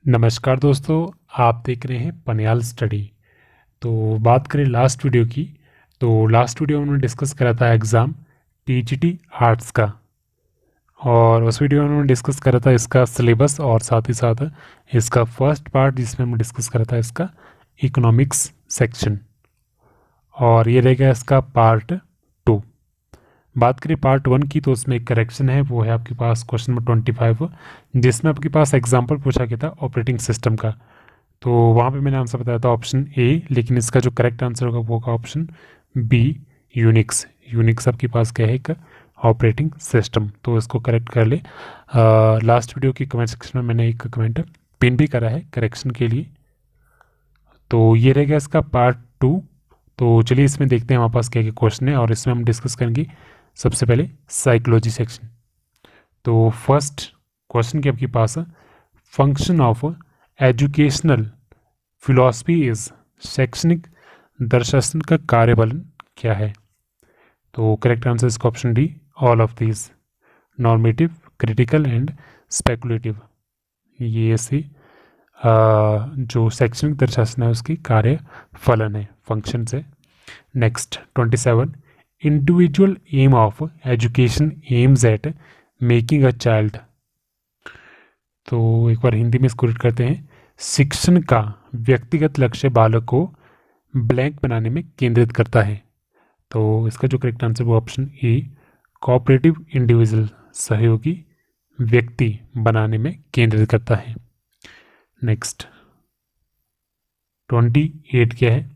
नमस्कार दोस्तों, आप देख रहे हैं पनियाल स्टडी। तो बात करें लास्ट वीडियो की, तो लास्ट वीडियो में हमने डिस्कस करा था एग्ज़ाम टीजीटी आर्ट्स का, और उस वीडियो में हमने डिस्कस करा था इसका सिलेबस और साथ ही साथ इसका फर्स्ट पार्ट जिसमें हमने डिस्कस करा था इसका इकोनॉमिक्स सेक्शन, और ये रहेगा इसका पार्ट 2। बात करें पार्ट 1 की, तो उसमें एक करेक्शन है, वो है आपके पास क्वेश्चन नंबर 25, जिसमें आपके पास एग्जाम्पल पूछा गया था ऑपरेटिंग सिस्टम का। तो वहाँ पे मैंने आंसर बताया था ऑप्शन ए, लेकिन इसका जो करेक्ट आंसर होगा वो होगा ऑप्शन बी, यूनिक्स। यूनिक्स आपके पास क्या है, एक ऑपरेटिंग सिस्टम। तो इसको करेक्ट कर ले। लास्ट वीडियो की कमेंट सेक्शन में मैंने एक कमेंट पिन भी करा है करेक्शन के लिए। तो ये रहेगा इसका पार्ट 2। तो चलिए इसमें देखते हैं हमारे पास क्या क्या क्वेश्चन है, और इसमें हम डिस्कस करेंगे सबसे पहले साइकोलॉजी सेक्शन। तो फर्स्ट क्वेश्चन के आपके पास function of educational philosophy is, शैक्षणिक दर्शन का कार्यबल क्या है। तो करेक्ट आंसर इसका option D, all of these, normative, critical and speculative. ये ऐसे जो शैक्षणिक दर्शन है उसकी कार्य फलन है, फंक्शन से। Next 27, individual aim of education aims at making a child. तो एक बार हिंदी में इसको रीड करते हैं। शिक्षण का व्यक्तिगत लक्ष्य बालक को ब्लैंक बनाने में केंद्रित करता है। तो इसका जो करेक्ट आंसर वो ऑप्शन ए, कोऑपरेटिव इंडिविजुअल, सहयोगी व्यक्ति बनाने में केंद्रित करता है। नेक्स्ट 28 क्या है,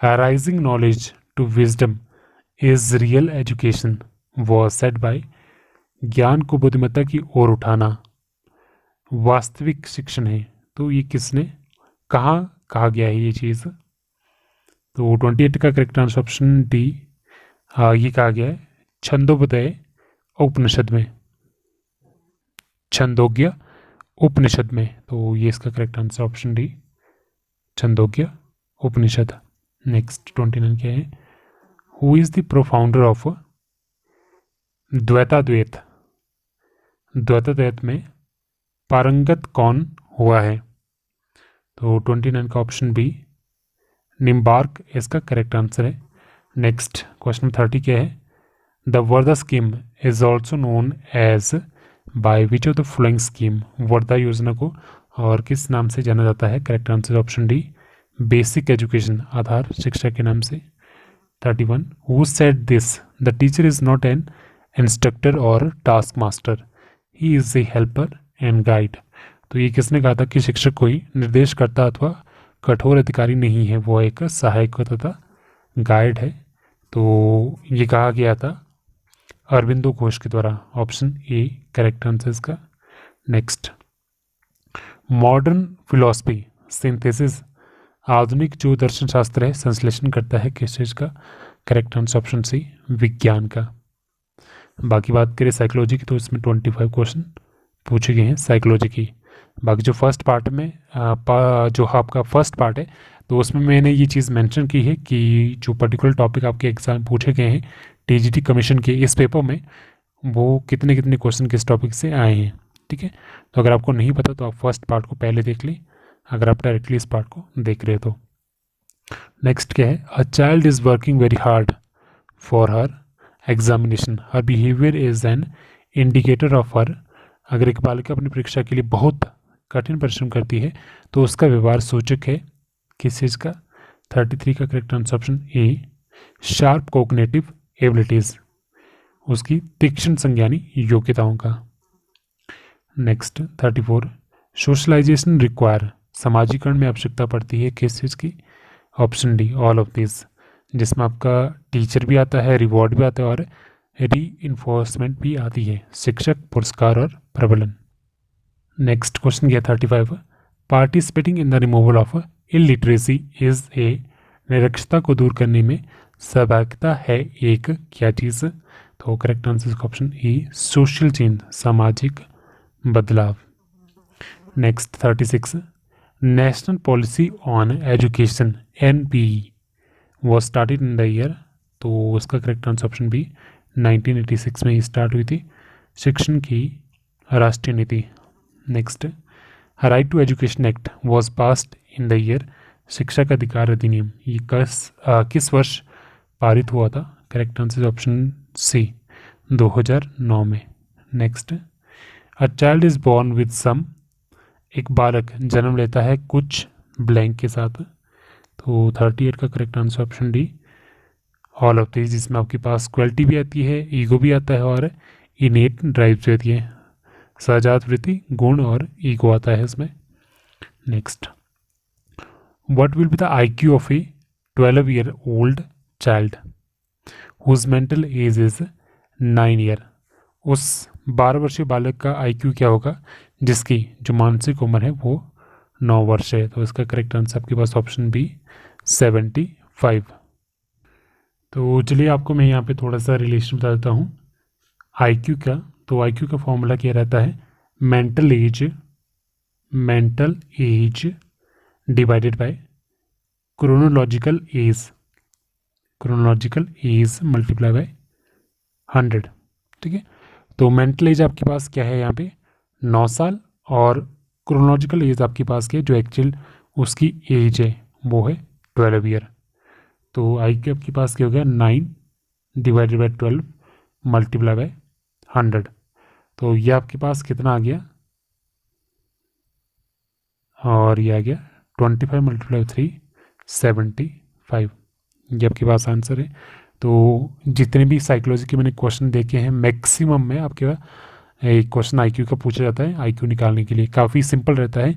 raising knowledge to wisdom is real education was set by, ज्ञान को बुद्धिमत्ता की ओर उठाना वास्तविक शिक्षण है। तो ये किसने कहा गया है ये चीज़। तो 28 का करेक्ट आंसर ऑप्शन डी, ये कहा गया है छंदोबद्ध उपनिषद में, छंदोग्य उपनिषद में। तो ये इसका correct answer option D, Chandogya Upanishad. Next 29 क्या है, who is the profounder of Dvaitadvaita, Dvaitadvaita में पारंगत कौन हुआ है। तो 29 का ऑप्शन बी, निम्बार्क इसका करेक्ट आंसर है। नेक्स्ट क्वेश्चन 30 क्या है, the Wardha scheme is also known as by which of the following scheme, Wardha योजना को और किस नाम से जाना जाता है। Correct answer option D, basic education, आधार शिक्षा के नाम से। 31, who said this, the teacher is not an instructor और task master, he is a helper and guide. तो ये किसने कहा था कि शिक्षक कोई निर्देशकर्ता अथवा कठोर अधिकारी नहीं है, वो एक सहायक तथा गाइड है। तो ये कहा गया था अरविंदो घोष के द्वारा। ऑप्शन ए करेक्ट आंसर इसका। नेक्स्ट, मॉडर्न फिलॉसफी सिंथेसिस, आधुनिक जो दर्शन शास्त्र है संश्लेषण करता है किस चीज़ का। करेक्ट आंसर ऑप्शन सी, विज्ञान का। बाकी बात करें साइकोलॉजी की, तो इसमें 25 क्वेश्चन पूछे गए हैं साइकोलॉजी की। बाकी जो फर्स्ट पार्ट में जो आपका फर्स्ट पार्ट है, तो उसमें मैंने ये चीज़ मेंशन की है कि जो पर्टिकुलर टॉपिक आपके एग्जाम पूछे गए हैं टीजीटी कमीशन के इस पेपर में, वो कितने कितने क्वेश्चन किस टॉपिक से आए हैं। ठीक है, तो अगर आपको नहीं पता तो आप फर्स्ट पार्ट को पहले देख लें, अगर आप डायरेक्टली इस पार्ट को देख रहे हो तो। नेक्स्ट क्या है, a child is working very hard for her examination, her behaviour is an indicator of her. अगर एक बालिका अपनी परीक्षा के लिए बहुत कठिन परिश्रम करती है तो उसका व्यवहार सूचक है किस चीज़ का। 33 का करेक्ट आंसर ऑप्शन ए, शार्प कोग्निटिव एबिलिटीज़, उसकी तीक्ष्ण संज्ञानी योग्यताओं का। नेक्स्ट 34, सोशलाइजेशन रिक्वायर, समाजीकरण में आवश्यकता पड़ती है किस चीज़ की। Option D, all of this, जिसमें आपका टीचर भी आता है, रिवॉर्ड भी आता है और री इन्फोर्समेंट भी आती है, शिक्षक, पुरस्कार और प्रबलन। नेक्स्ट क्वेश्चन गया 35, participating in the removal of illiteracy is a, निरक्षरता को दूर करने में सहभागिता है एक क्या चीज़। तो करेक्ट आंसर का ऑप्शन ई, सोशल चेंज, सामाजिक बदलाव। Next 36, national policy on education NPE was started in the year. तो उसका करेक्ट आंसर ऑप्शन बी, 1986 में ही स्टार्ट हुई थी शिक्षण की राष्ट्रीय नीति। Next, right to education act was passed in the year, शिक्षा का अधिकार अधिनियम ये किस वर्ष पारित हुआ था? करेक्ट आंसर ऑप्शन सी 2009 में। Next, a child is born with some, एक बालक जन्म लेता है कुछ ब्लैंक के साथ, तो 38 का correct answer option D all of this, जिसमें आपके पास क्वालिटी भी आती है, ईगो भी आता है और इनेट ड्राइव भी आती है, सहजात वृत्ति, गुण और ईगो आता है इसमें। Next, what will be the IQ of a 12-year-old child whose mental age is 9 year, उस 12 वर्षीय बालक का IQ क्या होगा जिसकी जो मानसिक उम्र है वो 9 वर्ष है? तो इसका करेक्ट आंसर आपके पास ऑप्शन बी 75। तो चलिए आपको मैं यहाँ पे थोड़ा सा रिलेशन बता देता हूँ IQ का। तो IQ का फॉर्मूला क्या रहता है? Mental as divided by chronological S multiply by 100। ठीक है, तो मेंटल एज आपके पास क्या है यहाँ पे 9 साल, और क्रोनोलॉजिकल एज आपके पास क्या है जो एक्चुअल उसकी एज है वो है 12 ईयर। तो IQ आपके पास क्या हो गया 9 डिवाइडेड बाय 12 मल्टीप्लाई बाय 100, तो ये आपके पास कितना आ गया, और ये आ गया 25 मल्टीप्लाई 3 75, ये आपके पास आंसर है। तो जितने भी साइकोलॉजी के मैंने क्वेश्चन देखे हैं मैक्सिमम में आपके पास एक क्वेश्चन IQ का पूछा जाता है, IQ निकालने के लिए काफ़ी सिंपल रहता है।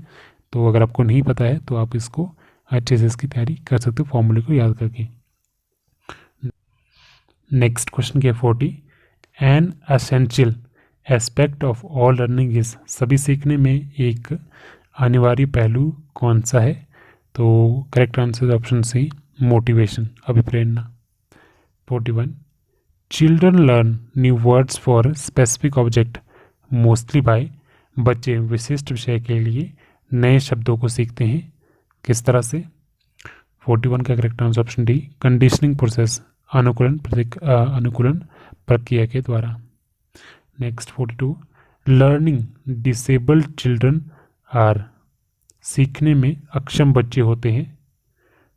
तो अगर आपको नहीं पता है तो आप इसको अच्छे से इसकी तैयारी कर सकते हो फॉर्मूले को याद करके। नेक्स्ट क्वेश्चन क्या है 40, an essential aspect of all learning is, सभी सीखने में एक अनिवार्य पहलू कौन सा है? तो correct answer option C motivation, अभिप्रेरणा। 41, children learn new words for specific object mostly by, बच्चे विशिष्ट विषय के लिए नए शब्दों को सीखते हैं किस तरह से? 41 का correct answer option D conditioning process, अनुकूलन प्रक्रिया के द्वारा। Next 42, learning disabled children are, सीखने में अक्षम बच्चे होते हैं।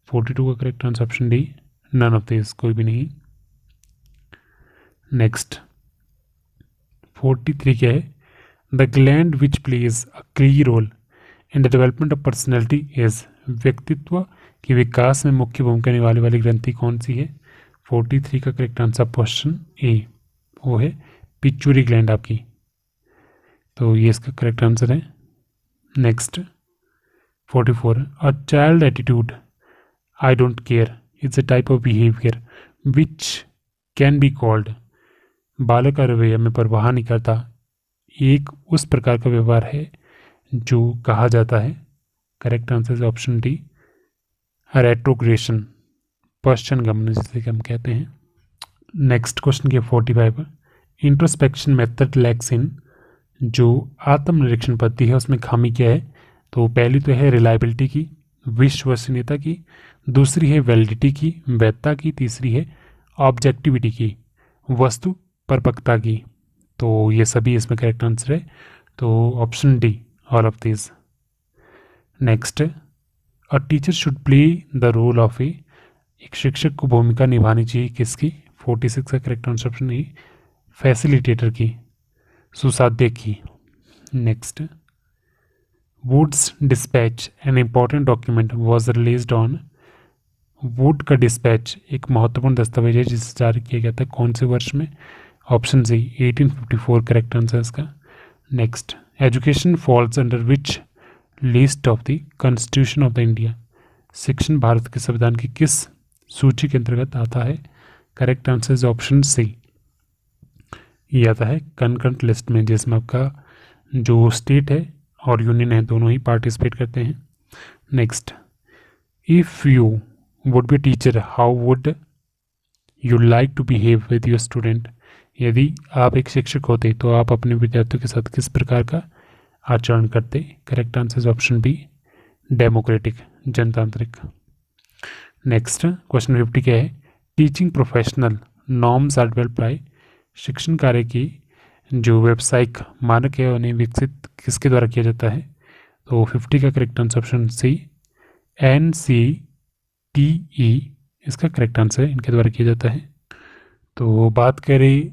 42 का correct answer option D none of this, कोई भी नहीं। नेक्स्ट 43 क्या है? The gland which plays a key role in the development of personality is, व्यक्तित्व के विकास में मुख्य भूमिका निभाने वाली ग्रंथि कौन सी है? 43 का करेक्ट आंसर ऑप्शन ए वो है पिट्यूटरी ग्लैंड आपकी, तो ये इसका करेक्ट आंसर है। Next 44, a child attitude I don't care it's a type of behaviour which can be called, बालक का रवैया में परवाह नहीं करता एक उस प्रकार का व्यवहार है जो कहा जाता है। Correct answer option D retrogression, पश्चनगमन जिसे हम कहते हैं। नेक्स्ट क्वेश्चन के 45, इंट्रोस्पेक्शन मेथड लैक्स इन, जो आत्मनिरीक्षण पद्धति है उसमें खामी क्या है? तो पहली तो है रिलायबिलिटी की, विश्वसनीयता की, दूसरी है वैलिडिटी की, वैधता की, तीसरी है ऑब्जेक्टिविटी की, वस्तु परपक्वता की। तो ये सभी इसमें करेक्ट आंसर है, तो option D all of this. Next, a teacher should play the role of a, एक शिक्षक को भूमिका निभानी चाहिए किसकी? 46 का correct answer option A facilitator की, सुसाध्य की। Next, Wood's dispatch an important document was released on, Wood का डिस्पैच एक महत्वपूर्ण दस्तावेज है जिसे जारी किया गया था कौन से वर्ष में? ऑप्शन सी 1854 करेक्ट आंसर इसका। Next, education falls under which list of the constitution of the India, शिक्षण भारत के संविधान की किस सूची के अंतर्गत आता है? Correct answer is option C, ये आता है कंकरेंट लिस्ट में, जिसमें आपका जो स्टेट है और यूनियन है दोनों ही पार्टिसिपेट करते हैं। Next, if you would be teacher how would you like to behave with your student, यदि आप एक शिक्षक होते तो आप अपने विद्यार्थियों के साथ किस प्रकार का आचरण करते? Correct answer is option B democratic, जनतांत्रिक। नेक्स्ट क्वेश्चन 50 क्या है? Teaching professional norms are developed by, शिक्षण कार्य की जो व्यावसायिक मानक है उन्हें विकसित किसके द्वारा किया जाता है? तो 50 का correct answer option C NCTE इसका करेक्ट आंसर इनके द्वारा किया जाता है। तो बात करें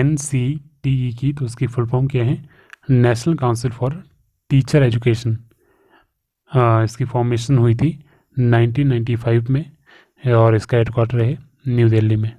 NCTE की, तो उसकी फुल फॉर्म क्या है? National council for teacher education. इसकी फॉर्मेशन हुई थी 1995 में और इसका हेडक्वार्टर है न्यू दिल्ली में।